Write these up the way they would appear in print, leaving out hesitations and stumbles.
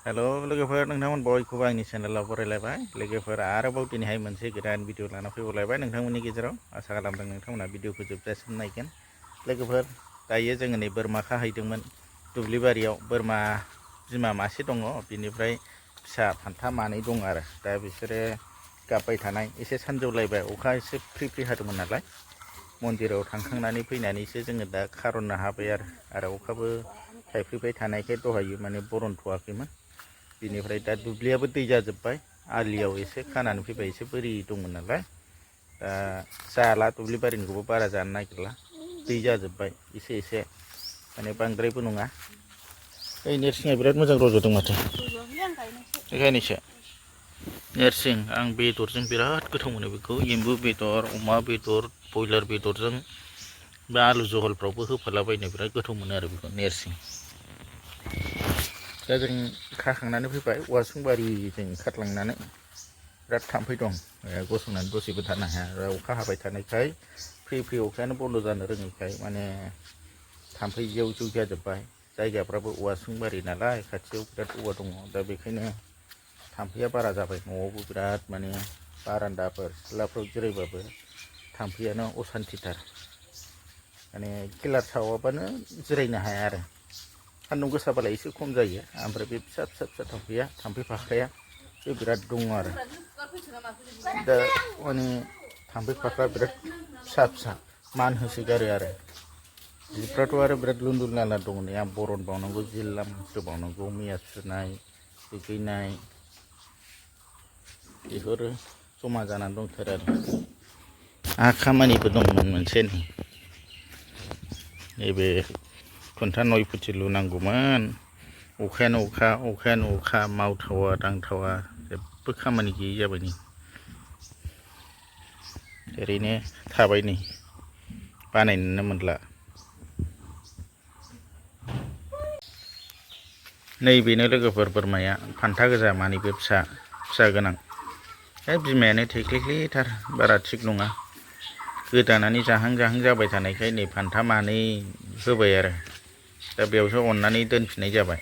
हेल' लोगोफोर नोंथांमोन बयखौबो आंनि चेनेलाव बरायलायबाय लोगोफोर आरोबाव दिनैहाय मोनसे गोदान भिडिअ लाना फैबावलायबाय नोंथांमोननि गेजेराव आसा खालामदों नोंथांमोना भिडिअखौ जोबजासिम नायगोन लोगोफोर दायो जोङो नै बोरमा खाहैदोंमोन दुब्लि बारियाव बोरमा बिमा मासे दङ बिनिफ्राय फिसा फान्था मानै दं आरो दा बिसोरो गाबबाय थानाय एसे सानजौलायबाय अखा एसे फ्रि फ्रि हादोंमोन नालाय मन्दिराव थांखांनानै फैनानैसो जोङो दा खारननो हाबाय आरो अखाबो थाइफ्रिबाय थानायखाय दहायो माने बरनथ'वाखैमोन बिनिफ्राय दा दुब्लियाबो दै जाजोब्बाय आलियाव एसे खानानै फैबाय एसे बोरि दंमोन नालाय दा जाला दुब्लि बारिनिखौबो बारा जानो नागिरला दै जाजोब्बाय एसे माने बांद्रायबो नङा ओइ नोरसिङा बिराद मोजां रज'दों माथो गायनोसो नोरसिं आं बेदरजों बिराद गोथाव मोनो बेखौ एम्बु बेदर अमा बेदर बयलार बेदरजों बा आलु जहलफ्रावबो होफालाबायनो बिराद गोथाव मोनो आरो बेखौ नोरसिं दा जों खाखांनानै फैबाय औवासुंबारिजों ओंखारलांनानै बिराद थाम्फै दं गसंनानै दसेबो थानो हाया अखा हाबाय थानायखाय फ्रि फ्रि अखायानो बन्द' जानो रोङैखाय माने थाम्फै जेव जेव जाजोब्बाय जायगाफ्राबो औवासुंबारि नालाय खाथियाव बिराद औवा दङ दा बेखायनो थाम्फैया बारा जाबाय न'आवबो बिराद माने बारान्दाफोर सिथ्लाफ्राव जिरायबाबो थाम्फैयानो असान्थिथार माने किलार सावाबानो जिरायनो हाया आरो सान्दुं गोसाबालाय एसे खम जायो ओमफ्राय बे फिसा थाम्फै फाख्राया बे बिराद दङ आरो दा माने थाम्फै फाख्रा बिराद फिसा मान होसोगारो आरो जिफ्राथ' आरो बिराद लुन्दुल नाला दङ नै आं बरन बावनांगौ जि लामस्रोबावनांगौ मैया सुनाय दुगैनाय बेफोरो जमा जानानै दंथारो आरो खामानिबो दंमोन मोनसे नैबे खुन्था 9 फुटि लुनांगौमोन अखायानो अखा मावथावा दांथावा जेबो खामानि गैयै जाबाय नै ओरैनो थाबाय नै बानायनोनो मोनला नैबेनो लोगोफोर बोरमाया फान्था गोजा मानैबो फिसा गोनां बिमायानो थेख्लिख्लिथार बारा थिग नङा गोदानानै जाहां जाबाय थानायखाय नै फान्था मानै होबाय आरो दा बेयावसो अननानै दोनफिननाय जाबाय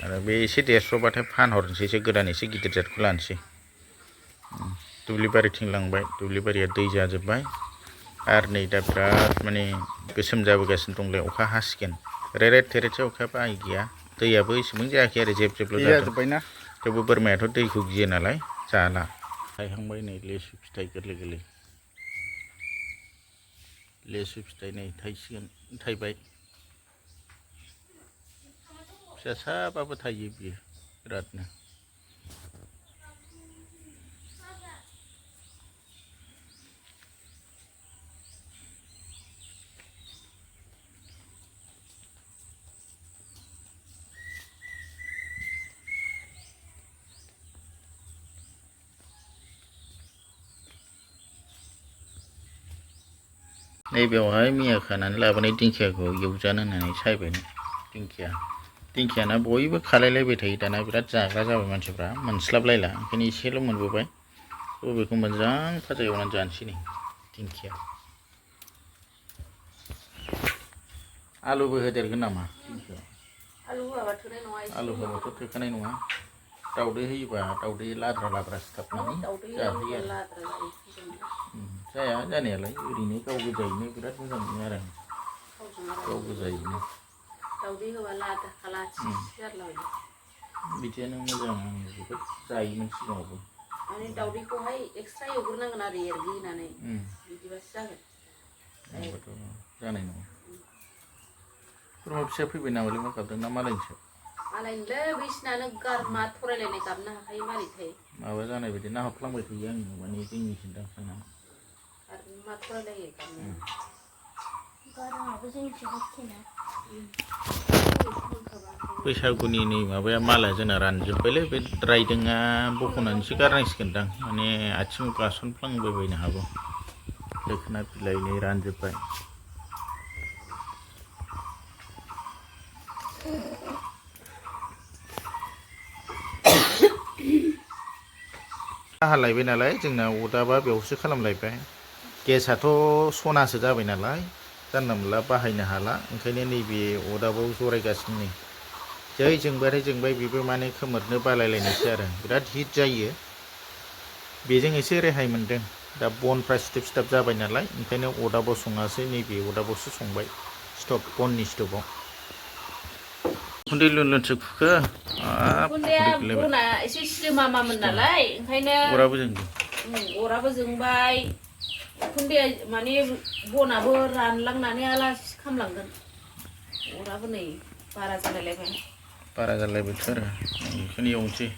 आरो बे एसे देरस्र'बाथाय फानहरनोसैसो गोदान एसे गिदिर जादखौ लानोसै दुब्लि बारिथिं लांबाय दुब्लि बारिया दै जाजोब्बाय आरो नै दा बिराद माने गोसोम जाबोगासिनो दंलाय अखा हासिगोन रेरेद थेरेदसो अखाया बाहाय गैया दैयाबो एसेबां जायाखै आरो जेबल' जाजोब्बायना थेवबो बोरमायाथ' दैखौ गियो नालाय जाला थायहांबाय नै लेसु फिथाइ गोरलै लेसु फिथाइ नै थायसिगोन थायबाय फिसासाबाबो थायो बियो बिरादनो नैबेयावहाय मैया खानानै लाबोनाय दिंखियाखौ एवजानो होननानै सायबाय दिंखियाना बयबो खालायलायबाय थायो दाना बिराद जाग्रा जाबाय मानसिफ्रा मोनस्लाबलायला ओंखायनो एसेल' मोनबोबाय बेखौ मोजां फाजा एवनानै जानोसै नै दिंखिया आलुबो होदेरगोन नामा आलु होबाथ' थोखानाय नङा दाउदै होयोबा दाउदै लाद्रा सिथाबनानै जाहोयो आरो जाया जानायालाय ओरैनो गाव गोजायैनो बिराद मोजां मोनो आरो गाव गोजायैनो दाउदै होबा लाद्रा बिदियानो मोजां आं जोबोद जायोमोन सिगाङावबो माने दाउदैखौहाय एक्सट्रा एवग्रोनांगोन आरो एरग्लिनानै बिदिबासो जागोन जानाय नङा बोरमा फिसा फैबाय नामालै मा गाबदों ना मालायनिसो मालायनिलै बैसिनानो गारमा थरायलायनाय गाबनो हाखायो मारैथाय माबा जानाय बायदि नाहरफ्लांबाय थायो आङो माने जोंनिथिं साननानै मा थरायलायो गाबनो बैसागुनि नै माबाया माला जोंना रानजोब्बायलै बे रायदोंआ बख'नानैसो गारनांसिगोनदां माने आथिं गासनफ्लांबायबायनो हागौ दोखोना बिलाइ नै रानजोब्बाय हालायबाय नालाय जोंना अरदाबा बेयावसो खालामलायबाय गेसआथ' सनासो जाबाय नालाय जानला मोनला बाहायनो हाला ओंखायनो नैबे अरदाबाव जरायगासिनो नै जै जोंबाय बेबो माने खोमोरनो बालायलायनायसो आरो बिराद हिट जायो बेजों एसे रेहाय मोनदों दा बनफ्रा सिथोब जाबाय नालाय ओंखायनो अदाबाव सङासै नैबे अदाबावसो संबाय स्टप बननि स्टपआव उखुन्दै लुनसो खुखो उखुन्दैया बना एसे सिदोमामामोन नालाय ओंखायनो अराबो जोंबाय उखुन्दैया माने बनाबो रानलांनानै आलासि खामलांगोन अराबो नै बारा जालायबायथ' आरो बेखौनो एवनोसै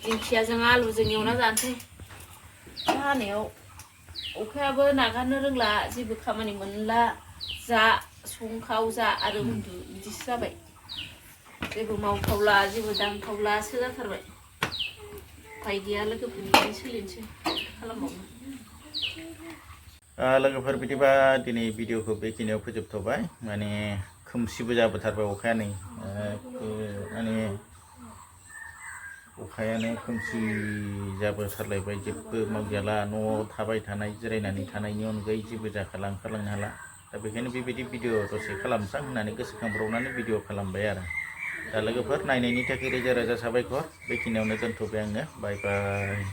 दिंखियाजों आलुजों एवना जानोसै हानायाव अखायाबो नागारनो रोंला जेबो खामानि मोनला जा संखाव जा आरो उन्दु बिदिसो जाबाय जेबो मावथावला जेबो दांथावलासो जाथारबाय उफाय गैया लोगोफोरनिफ्राय सोलिनोसै खालामबावनो लोगोफोर बिदिबा दिनै भिडिअखौ बेखिनियाव फोजोबथ'बाय माने खोमसिबो जाबोथारबाय अखाया नै माने अखायानो खोमसि जाबोथारलायबाय जेबो मावजाला न'आव थाबाय थानाय जिरायनानै थानायनि अनगायै जेबो जाखाला ओंखारलांनो हाला दा बेखायनो बेबायदि भिडिअ दसे खालामसां होननानै गोसोखांब्रबनानै भिडिअ खालामबाय आरो दा लोगोफोर नायनायनि थाखाय रोजा रोजा साबायखर बेखिनियावनो दोनथ'बाय आङो बाय बाय